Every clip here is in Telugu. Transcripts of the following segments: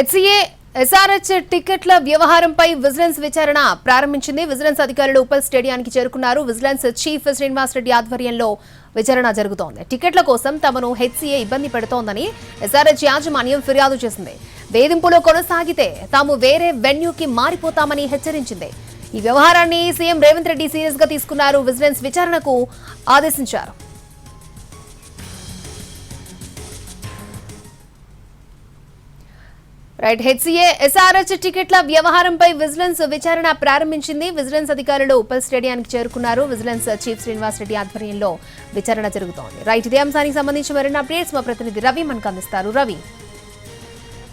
హెచ్సీఏ ఎస్ఆర్హెచ్ టికెట్ల వ్యవహారంపై విజిలెన్స్ విచారణ ప్రారంభించింది. విజిలెన్స్ అధికారులు ఉప్పల్ స్టేడియానికి చేరుకున్నారు. విజిలెన్స్ చీఫ్ శ్రీనివాస్ రెడ్డి ఆధ్వర్యంలో విచారణ జరుగుతోంది. టికెట్ల కోసం తమను హెచ్సీఏ ఇబ్బంది పెడుతోందని ఎస్ఆర్హెచ్ యాజమాన్యం ఫిర్యాదు చేసింది. వేధింపులో కొనసాగితే తాము వేరే వెన్యూకి మారిపోతామని హెచ్చరించింది. ఈ వ్యవహారాన్ని సీఎం రేవంత్ రెడ్డి సీరియస్ గా తీసుకున్నారు. విజిలెన్స్ విచారణకు ఆదేశించారు. రైట్, హెచ్సీఏ ఎస్ఆర్హెచ్ టికెట్ల వ్యవహారంపై విజిలెన్స్ విచారణ ప్రారంభించింది. విజిలెన్స్ అధికారులు ఉప్పల్ స్టేడియానికి చేరుకున్నారు. విజిలెన్స్ చీఫ్ శ్రీనివాస్ రెడ్డి ఆధ్వర్యంలో విచారణ జరుగుతోంది. రైట్, ఇదే అంశానికి సంబంధించి మరిన్ని అప్డేట్స్ మా ప్రతినిధి రవి మనకు అందిస్తారు. రవి,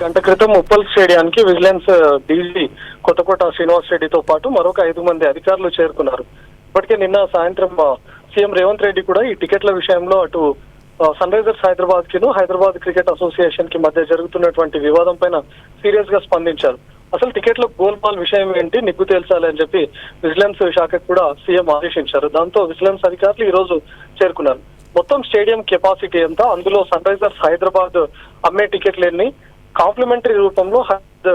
గంట క్రితం ఉప్పల్ స్టేడియానికి విజిలెన్స్ డీజీ కొత్తకోట శ్రీనివాస్ రెడ్డితో పాటు మరొక 5 మంది అధికారులు చేరుకున్నారు. ఇప్పటికే నిన్న సాయంత్రం సీఎం రేవంత్ రెడ్డి కూడా ఈ టికెట్ల విషయంలో అటు సన్ రైజర్స్ హైదరాబాద్ కిను హైదరాబాద్ క్రికెట్ అసోసియేషన్ కి మధ్య జరుగుతున్నటువంటి వివాదం పైన సీరియస్ గా స్పందించారు. అసలు టికెట్ల గోల్మాల్ విషయం ఏంటి, నిగ్గు తేల్చాలి అని చెప్పి విజిలెన్స్ శాఖకు కూడా సీఎం ఆదేశించారు. దాంతో విజిలెన్స్ అధికారులు ఈ రోజు చేరుకున్నారు. మొత్తం స్టేడియం కెపాసిటీ ఎంత, అందులో సన్ రైజర్స్ హైదరాబాద్ అమ్మే టికెట్లు ఎన్ని, కాంప్లిమెంటరీ రూపంలో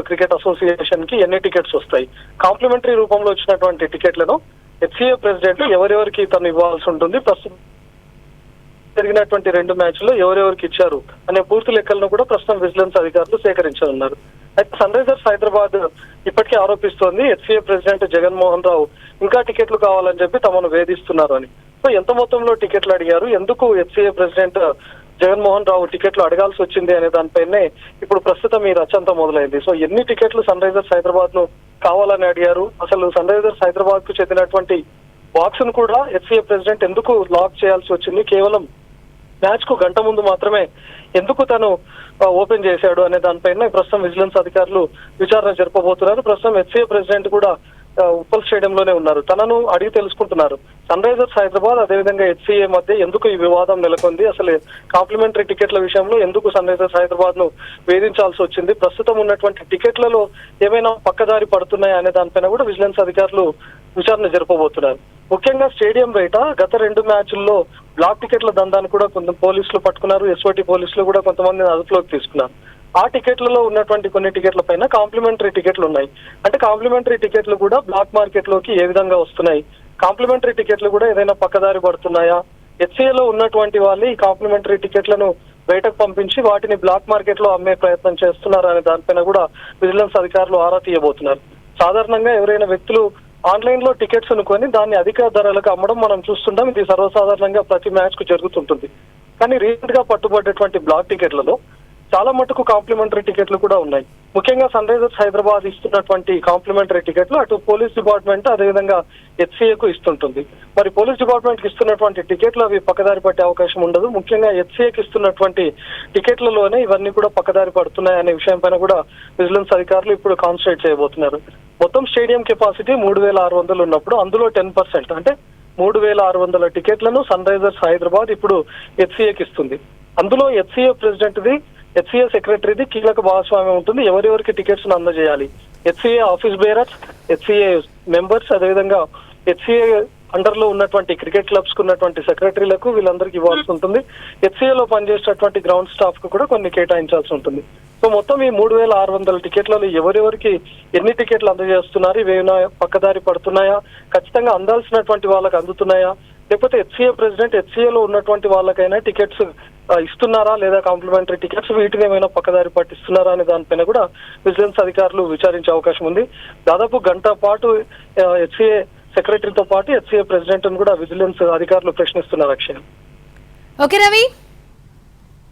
క్రికెట్ అసోసియేషన్ కి ఎన్ని టికెట్స్ వస్తాయి, కాంప్లిమెంటరీ రూపంలో వచ్చినటువంటి టికెట్లను హెచ్సీఏ ప్రెసిడెంట్ ఎవరెవరికి తను ఇవ్వాల్సి ఉంటుంది, ప్రస్తుతం జరిగినటువంటి 2 మ్యాచ్ల్లో ఎవరెవరికి ఇచ్చారు అనే పూర్తి లెక్కలను కూడా ప్రస్తుతం విజిలెన్స్ అధికారులు సేకరించనున్నారు. అయితే సన్ రైజర్స్ హైదరాబాద్ ఇప్పటికే ఆరోపిస్తోంది హెచ్సీఏ ప్రెసిడెంట్ జగన్మోహన్ రావు ఇంకా టికెట్లు కావాలని చెప్పి తమను వేధిస్తున్నారు అని. సో ఎంత మొత్తంలో టికెట్లు అడిగారు, ఎందుకు హెచ్సీఏ ప్రెసిడెంట్ జగన్మోహన్ రావు టికెట్లు అడగాల్సి వచ్చింది అనే దానిపైనే ఇప్పుడు ప్రస్తుతం ఈ రచ్చంతా మొదలైంది. సో ఎన్ని టికెట్లు సన్ రైజర్స్ హైదరాబాద్ ను కావాలని అడిగారు, అసలు సన్ రైజర్స్ హైదరాబాద్ కు చెందినటువంటి బాక్స్ ను కూడా హెచ్సీఏ ప్రెసిడెంట్ ఎందుకు లాక్ చేయాల్సి వచ్చింది, కేవలం మ్యాచ్ కు గంట ముందు మాత్రమే ఎందుకు తను ఓపెన్ చేశాడు అనే దానిపైన ప్రస్తుతం విజిలెన్స్ అధికారులు విచారణ జరపబోతున్నారు. ప్రస్తుతం హెచ్సీఏ ప్రెసిడెంట్ కూడా ఉప్పల్ స్టేడియంలోనే ఉన్నారు. తనను అడిగి తెలుసుకుంటున్నారు. సన్ రైజర్స్ హైదరాబాద్ అదేవిధంగా హెచ్సీఏ మధ్య ఎందుకు ఈ వివాదం నెలకొంది, అసలు కాంప్లిమెంటరీ టికెట్ల విషయంలో ఎందుకు సన్ రైజర్స్ హైదరాబాద్ ను వేధించాల్సి వచ్చింది, ప్రస్తుతం ఉన్నటువంటి టికెట్లలో ఏమైనా పక్కదారి పడుతున్నాయా అనే దానిపైన కూడా విజిలెన్స్ అధికారులు విచారణ జరపబోతున్నారు. ముఖ్యంగా స్టేడియం బయట గత 2 మ్యాచ్ల్లో బ్లాక్ టికెట్ల దందాన్ని కూడా కొంత పోలీసులు పట్టుకున్నారు. ఎస్ఓటీ పోలీసులు కూడా కొంతమందిని అదుపులోకి తీసుకున్నారు. ఆ టికెట్లలో ఉన్నటువంటి కొన్ని టికెట్ల పైన కాంప్లిమెంటరీ టికెట్లు ఉన్నాయి. అంటే కాంప్లిమెంటరీ టికెట్లు కూడా బ్లాక్ మార్కెట్ లోకి ఏ విధంగా వస్తున్నాయి, కాంప్లిమెంటరీ టికెట్లు కూడా ఏదైనా పక్కదారి పడుతున్నాయా, హెచ్సీఏలో ఉన్నటువంటి వాళ్ళు ఈ కాంప్లిమెంటరీ టికెట్లను బయటకు పంపించి వాటిని బ్లాక్ మార్కెట్ లో అమ్మే ప్రయత్నం చేస్తున్నారు అనే దానిపైన కూడా విజిలెన్స్ అధికారులు ఆరా తీయబోతున్నారు. సాధారణంగా ఎవరైనా వ్యక్తులు ఆన్లైన్ లో టికెట్స్ అనుకొని దాన్ని అధిక ధరలకు అమ్మడం మనం చూస్తుంటాం. ఇది సర్వసాధారణంగా ప్రతి మ్యాచ్ కు జరుగుతుంటుంది. కానీ రీసెంట్ గా పట్టుబడ్డటువంటి బ్లాక్ టికెట్లలో చాలా మటుకు కాంప్లిమెంటరీ టికెట్లు కూడా ఉన్నాయి. ముఖ్యంగా సన్ రైజర్స్ హైదరాబాద్ ఇస్తున్నటువంటి కాంప్లిమెంటరీ టికెట్లు అటు పోలీస్ డిపార్ట్మెంట్ అదేవిధంగా హెచ్సీఏకు ఇస్తుంటుంది. మరి పోలీస్ డిపార్ట్మెంట్ కి ఇస్తున్నటువంటి టికెట్లు అవి పక్కదారి పట్టే అవకాశం ఉండదు. ముఖ్యంగా హెచ్సీఏకి ఇస్తున్నటువంటి టికెట్లలోనే ఇవన్నీ కూడా పక్కదారి పడుతున్నాయి అనే విషయం పైన కూడా విజిలెన్స్ అధికారులు ఇప్పుడు కాన్సన్ట్రేట్ చేయబోతున్నారు. మొత్తం స్టేడియం కెపాసిటీ 3600 ఉన్నప్పుడు అందులో 10% అంటే 3600 టికెట్లను సన్ రైజర్స్ హైదరాబాద్ ఇప్పుడు హెచ్సీఏకి ఇస్తుంది. అందులో హెచ్సీఏ ప్రెసిడెంట్ది, హెచ్సీఏ సెక్రటరీది కీలక భాగస్వామ్యం ఉంటుంది. ఎవరెవరికి టికెట్స్ ను అందజేయాలి, HCA office bearers, HCA members, అదేవిధంగా హెచ్సీఏ అండర్ లో ఉన్నటువంటి క్రికెట్ క్లబ్స్ కు ఉన్నటువంటి సెక్రటరీలకు వీళ్ళందరికీ ఇవ్వాల్సి ఉంటుంది. హెచ్సీఏలో పనిచేసేటువంటి గ్రౌండ్ స్టాఫ్ కు కూడా కొన్ని కేటాయించాల్సి ఉంటుంది. సో మొత్తం ఈ 3600 టికెట్లలో ఎవరెవరికి ఎన్ని టికెట్లు అందజేస్తున్నారు, ఇవేమైనా పక్కదారి పడుతున్నాయా, ఖచ్చితంగా అందాల్సినటువంటి వాళ్ళకి అందుతున్నాయా, లేకపోతే హెచ్సీఏ ప్రెసిడెంట్ హెచ్సీఏలో ఉన్నటువంటి వాళ్ళకైనా టికెట్స్ ఇస్తున్నారా లేదా కాంప్లిమెంటరీ టికెట్స్ వీటిని ఏమైనా పక్కదారి పట్టిస్తున్నారా అనే దానిపైన కూడా విజిలెన్స్ అధికారులు విచారించే అవకాశం ఉంది. దాదాపు గంట పాటు హెచ్సీఏ సెక్రటరీతో పాటు హెచ్సీఏ ప్రెసిడెంట్ కూడా విజిలెన్స్ అధికారులు ప్రశ్నిస్తున్నారు. అక్షయ్. ఓకే రవి.